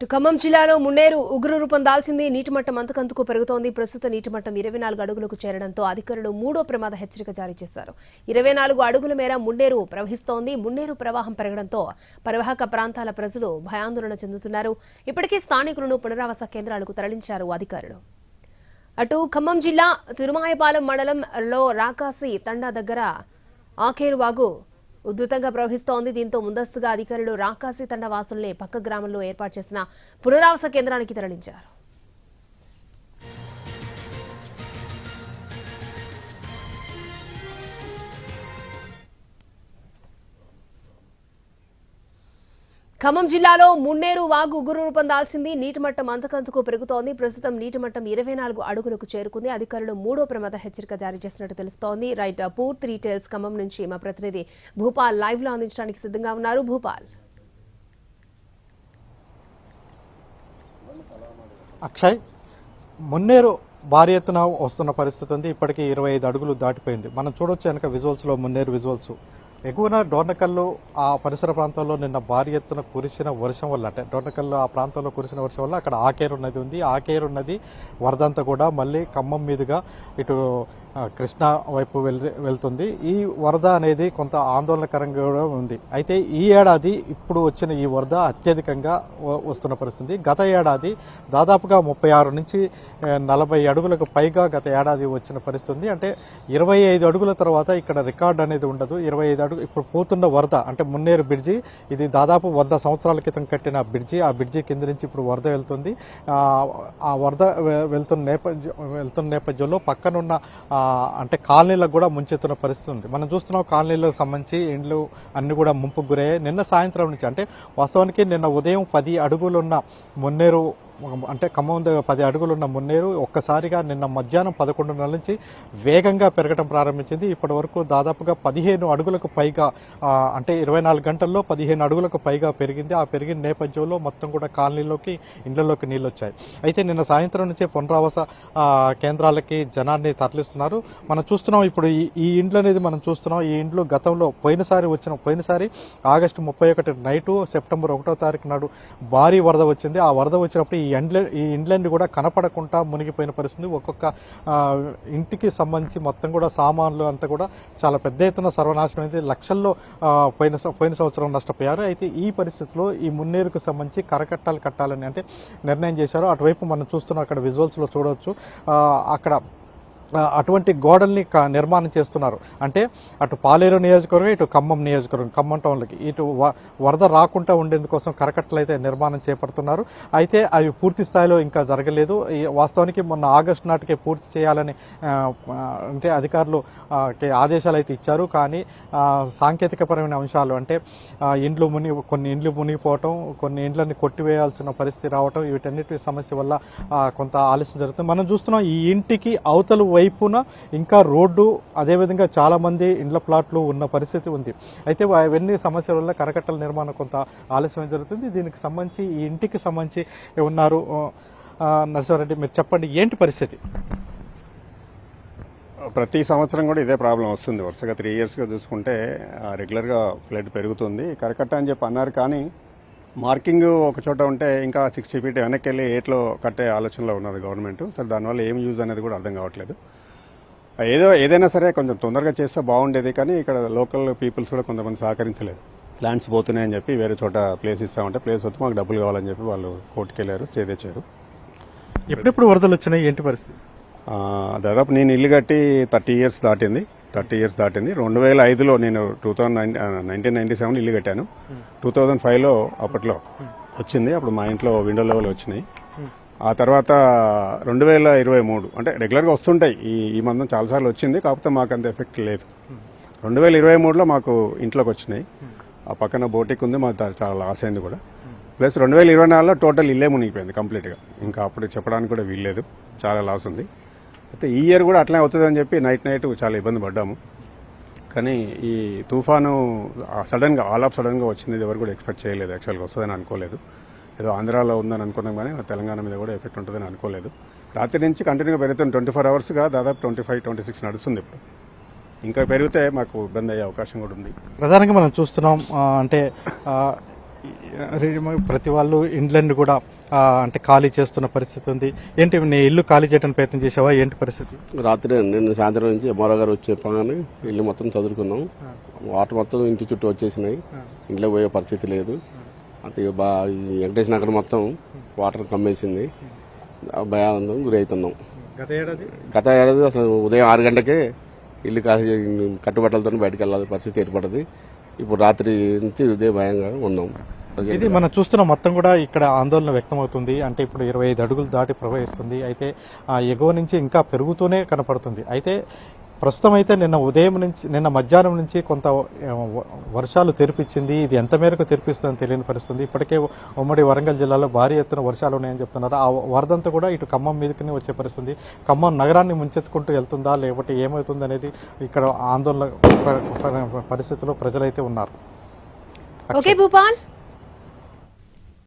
ఖమ్మం జిల్లాలో మున్నేరు ఉగ్ర రూపం దాల్చింది. నీటి మట్టం అంతకంతకు పెరుగుతోంది. ప్రస్తుత నీటి మట్టం 24 అడుగులకు చేరడంతో అధికారులు మూడో ప్రమాద హెచ్చరిక జారీ చేశారు. 24 అడుగుల మేర మున్నేరు ప్రవహిస్తోంది. మున్నేరు ప్రవాహం పెరగడంతో పరివాహక ప్రాంతాల ప్రజలు భయాందోళన చెందుతున్నారు. ఇప్పటికే స్థానికులను పునరావాస కేంద్రాలకు తరలించారు అధికారులు. అటు ఖమ్మం జిల్లా తిరుమాయపాలెం మండలంలో రాకాసి తండా దగ్గర ఆకేరు వాగు ఉధృతంగా ప్రవహిస్తోంది. దీంతో ముందస్తుగా అధికారులు రాకాసి తండ వాసుల్ని పక్క గ్రామంలో ఏర్పాటు చేసిన పునరావాస కేంద్రానికి తరలించారు. ఖమ్మం జిల్లాలో మున్నేరు వాగు ఉగ్ర రూపం దాల్చింది. నీటి మట్టం అంతకంతకు పెరుగుతోంది. ప్రస్తుతం నీటి మట్టం 24 అడుగులకు చేరుకుంది. అధికారులు మూడో ప్రమాద హెచ్చరిక జారీ చేసినట్టు తెలుస్తోంది. రైట్, పూర్తి డీటెయిల్స్ ఖమ్మం నుంచి మా ప్రతినిధి భూపాల్ లైవ్ లో అందించడానికి సిద్ధంగా ఉన్నారు. భూపాల్. అక్షయ్, మున్నేరు భారీ ఎత్తున వస్తున్న పరిస్థితి ఉంది. ఇప్పటికీ 25 అడుగులు దాటిపోయింది. మనం చూడొచ్చు వెనక విజువల్స్లో మున్నేరు విజువల్స్. ఎగువన డోర్నకల్లు ఆ పరిసర ప్రాంతాల్లో నిన్న భారీ ఎత్తున కురిసిన వర్షం వల్ల, అంటే డోర్నకల్లు ఆ ప్రాంతంలో కురిసిన వర్షం వల్ల అక్కడ ఆకేరు నది ఉంది. ఆకేరు నది వరదంతా కూడా మళ్ళీ ఖమ్మం మీదుగా ఇటు కృష్ణా వైపు వెళ్తుంది. ఈ వరద అనేది కొంత ఆందోళనకరంగా కూడా ఉంది. అయితే ఈ ఏడాది ఇప్పుడు వచ్చిన ఈ వరద అత్యధికంగా వస్తున్న పరిస్థితి. గత ఏడాది దాదాపుగా 36 నుంచి 40 అడుగులకు పైగా గత ఏడాది వచ్చిన పరిస్థితి. అంటే 25 అడుగుల తర్వాత ఇక్కడ రికార్డు అనేది ఉండదు. 25 అడుగు ఇప్పుడు పోతున్న వరద అంటే మున్నేరు బ్రిడ్జి, ఇది దాదాపు 100 సంవత్సరాల క్రితం కట్టిన బ్రిడ్జి. ఆ బ్రిడ్జి కింద నుంచి ఇప్పుడు వరద వెళ్తుంది. ఆ వరద వెళ్తున్న నేపథ్యంలో పక్కనున్న అంటే కాలనీలకు కూడా ముంచెత్తున్న పరిస్థితి ఉంది. మనం చూస్తున్నాం కాలనీలకు సంబంధించి ఇండ్లు అన్ని కూడా ముంపుకు గురయ్యాయి. నిన్న సాయంత్రం నుంచి, అంటే వాస్తవానికి నిన్న ఉదయం 10 అడుగులున్న మున్నేరు, అంటే ఖమ్మం 10 అడుగులున్న మున్నేరు ఒక్కసారిగా నిన్న మధ్యాహ్నం 11:30 నుంచి వేగంగా పెరగడం ప్రారంభించింది. ఇప్పటి వరకు దాదాపుగా 15 అడుగులకు పైగా, అంటే 24 గంటల్లో 15 అడుగులకు పైగా పెరిగింది. ఆ పెరిగిన నేపథ్యంలో మొత్తం కూడా కాలనీలోకి, ఇండ్లలోకి నీళ్ళు వచ్చాయి. అయితే నిన్న సాయంత్రం నుంచే పునరావాస కేంద్రాలకి జనాన్ని తరలిస్తున్నారు. మనం చూస్తున్నాం ఇప్పుడు ఈ ఇండ్లు అనేది మనం చూస్తున్నాం. ఈ ఇండ్లు గతంలో పోయినసారి ఆగస్టు 31 నైటు, సెప్టెంబర్ 1వ తారీఖు నాడు భారీ వరద వచ్చింది. ఆ వరద వచ్చినప్పుడు ఈ ఇండ్లన్నీ కూడా కనపడకుండా మునిగిపోయిన పరిస్థితి. ఒక్కొక్క ఇంటికి సంబంధించి మొత్తం కూడా సామాన్లు అంతా కూడా చాలా పెద్ద ఎత్తున సర్వనాశనం అయింది. లక్షల్లో పోయిన సంవత్సరం నష్టపోయారు. అయితే ఈ పరిస్థితిలో ఈ మున్నేరుకు సంబంధించి కరకట్టాలు కట్టాలని అంటే నిర్ణయం చేశారు. అటువైపు మనం చూస్తున్నాం, అక్కడ విజువల్స్ లో చూడవచ్చు. అక్కడ అటువంటి గోడల్ని నిర్మాణం చేస్తున్నారు. అంటే అటు పాలేరు నియోజకవర్గం, ఇటు ఖమ్మం నియోజకవర్గం, ఖమ్మం టౌన్లకి ఇటు వరద రాకుండా ఉండేందుకోసం కరకట్టలు అయితే నిర్మాణం చేపడుతున్నారు. అయితే అవి పూర్తి స్థాయిలో ఇంకా జరగలేదు. వాస్తవానికి మొన్న ఆగస్టు నాటికే పూర్తి చేయాలని అంటే అధికారులు ఆదేశాలు అయితే ఇచ్చారు. కానీ సాంకేతికపరమైన అంశాలు, అంటే కొన్ని ఇండ్లు మునిగిపోవటం, కొన్ని ఇండ్లని కొట్టివేయాల్సిన పరిస్థితి రావటం, వీటన్నిటి సమస్య వల్ల కొంత ఆలస్యం జరుగుతుంది. మనం చూస్తున్నాం ఈ ఇంటికి అవతల వైపున ఇంకా రోడ్డు, అదేవిధంగా చాలా మంది ఇండ్ల ప్లాట్లు ఉన్న పరిస్థితి ఉంది. అయితే అవన్నీ సమస్యల వల్ల కరకట్టల నిర్మాణం కొంత ఆలస్యం జరుగుతుంది. దీనికి సంబంధించి ఈ ఇంటికి సంబంధించి ఉన్నారు నరసింహారెడ్డి, మీరు చెప్పండి ఏంటి పరిస్థితి? ప్రతి సంవత్సరం కూడా ఇదే ప్రాబ్లం వస్తుంది. వరుసగా 3 ఇయర్స్గా చూసుకుంటే రెగ్యులర్గా ఫ్లడ్ పెరుగుతుంది. కరకట్ట అని చెప్పి అన్నారు, కానీ మార్కింగ్ ఒక చోట ఉంటే ఇంకా 60 ఫీట్ వెనక్కి వెళ్ళి ఏట్లో కట్టే ఆలోచనలో ఉన్నది గవర్నమెంట్. సరే, దానివల్ల ఏం యూజ్ అనేది కూడా అర్థం కావట్లేదు. ఏదైనా సరే కొంచెం తొందరగా చేస్తే బాగుండేది, కానీ ఇక్కడ లోకల్ పీపుల్స్ కూడా కొంతమంది సహకరించలేదు. ల్యాండ్స్ పోతున్నాయని చెప్పి వేరే చోట ప్లేస్ ఇస్తామంటే ప్లేస్ వస్తే మాకు డబ్బులు కావాలని చెప్పి వాళ్ళు కోర్టుకు వెళ్ళారు, స్టే తెచ్చారు. ఎప్పుడెప్పుడు వరదలు వచ్చినాయి, ఏంటి పరిస్థితి? దాదాపు నేను ఇల్లు కట్టి 30 ఇయర్స్ దాటింది. 2005లో నేను 1997 ఇల్లు కట్టాను. 2005లో అప్పట్లో వచ్చింది. అప్పుడు మా ఇంట్లో విండో లెవెల్ వచ్చినాయి. ఆ తర్వాత 2023, అంటే రెగ్యులర్గా వస్తుంటాయి. ఈ మందం చాలాసార్లు వచ్చింది, కాకపోతే మాకు అంత ఎఫెక్ట్ లేదు. 2023లో మాకు ఇంట్లోకి వచ్చినాయి. ఆ పక్కన బోటిక్ ఉంది, మాకు చాలా లాస్ అయింది కూడా. ప్లస్ 2024లో టోటల్ ఇల్లే మునిగిపోయింది కంప్లీట్గా. ఇంకా అప్పుడు చెప్పడానికి కూడా వీల్లేదు, చాలా లాస్ ఉంది. అయితే ఈ ఇయర్ కూడా అట్లనే అవుతుందని చెప్పి నైట్ చాలా ఇబ్బంది పడ్డాము. కానీ ఈ తుఫాను సడన్గా వచ్చింది. ఎవరు కూడా ఎక్స్పెక్ట్ చేయలేదు. యాక్చువల్గా వస్తుందని అనుకోలేదు. ఏదో ఆంధ్రాలో ఉందని అనుకున్నాం, కానీ తెలంగాణ మీద కూడా ఎఫెక్ట్ ఉంటుందని అనుకోలేదు. రాత్రి నుంచి కంటిన్యూగా పెరుగుతుంది. 24 అవర్స్గా దాదాపు 25-26 నడుస్తుంది. ఇప్పుడు ఇంకా పెరిగితే మాకు ఇబ్బంది అయ్యే అవకాశం కూడా ఉంది. ప్రధానంగా మనం చూస్తున్నాం, అంటే ప్రతి వాళ్ళు ఇండ్లన్నీ కూడా అంటే ఖాళీ చేస్తున్న పరిస్థితి ఉంది. ఏంటి నీ ఇల్లు ఖాళీ చేయడానికి ప్రయత్నం చేసావా? ఏంటి పరిస్థితి? రాత్రి నిన్న సాయంత్రం నుంచి ఎంఆర్ఓ గారు వచ్చి చెప్పగానే ఇల్లు మొత్తం చదువుకున్నాం. వాటర్ మొత్తం ఇంటి చుట్టూ వచ్చేసినాయి. ఇంట్లో పోయే పరిస్థితి లేదు. అంతే ఈ వెంకటేష్ నగర్ మొత్తం వాటర్ కమ్మేసింది. భయానందం గురవుతున్నాం. గత ఏడాది అసలు ఉదయం 6 గంటలకే ఇల్లు కట్టుబట్టలతో బయటకు వెళ్ళాలి పరిస్థితి ఏర్పడింది. ఇప్పుడు రాత్రి నుంచి ఇదే భయంగా ఉన్నాం. ఇది మనం చూస్తున్న మొత్తం కూడా ఇక్కడ ఆందోళన వ్యక్తం అవుతుంది. అంటే ఇప్పుడు 25 అడుగులు దాటి ప్రవహిస్తుంది. అయితే ఆ ఎగువ నుంచి ఇంకా పెరుగుతూనే కనపడుతుంది. అయితే ప్రస్తుతం అయితే నిన్న మధ్యాహ్నం నుంచి కొంత వర్షాలు తెరిపించింది. ఇది ఎంత మేరకు తెరిపిస్తుందని తెలియని పరిస్థితుంది. ఇప్పటికే ఉమ్మడి వరంగల్ జిల్లాలో భారీ ఎత్తున వర్షాలు ఉన్నాయని చెప్తున్నారు. ఆ వరదంతా కూడా ఇటు ఖమ్మం మీదకి వచ్చే పరిస్థితుంది. ఖమ్మం నగరాన్ని ముంచెత్తుకుంటూ వెళ్తుందా లేకపోతే ఏమవుతుంది అనేది ఇక్కడ ఆందోళన పరిస్థితిలో ప్రజలైతే ఉన్నారు. ఓకే భూపాల్.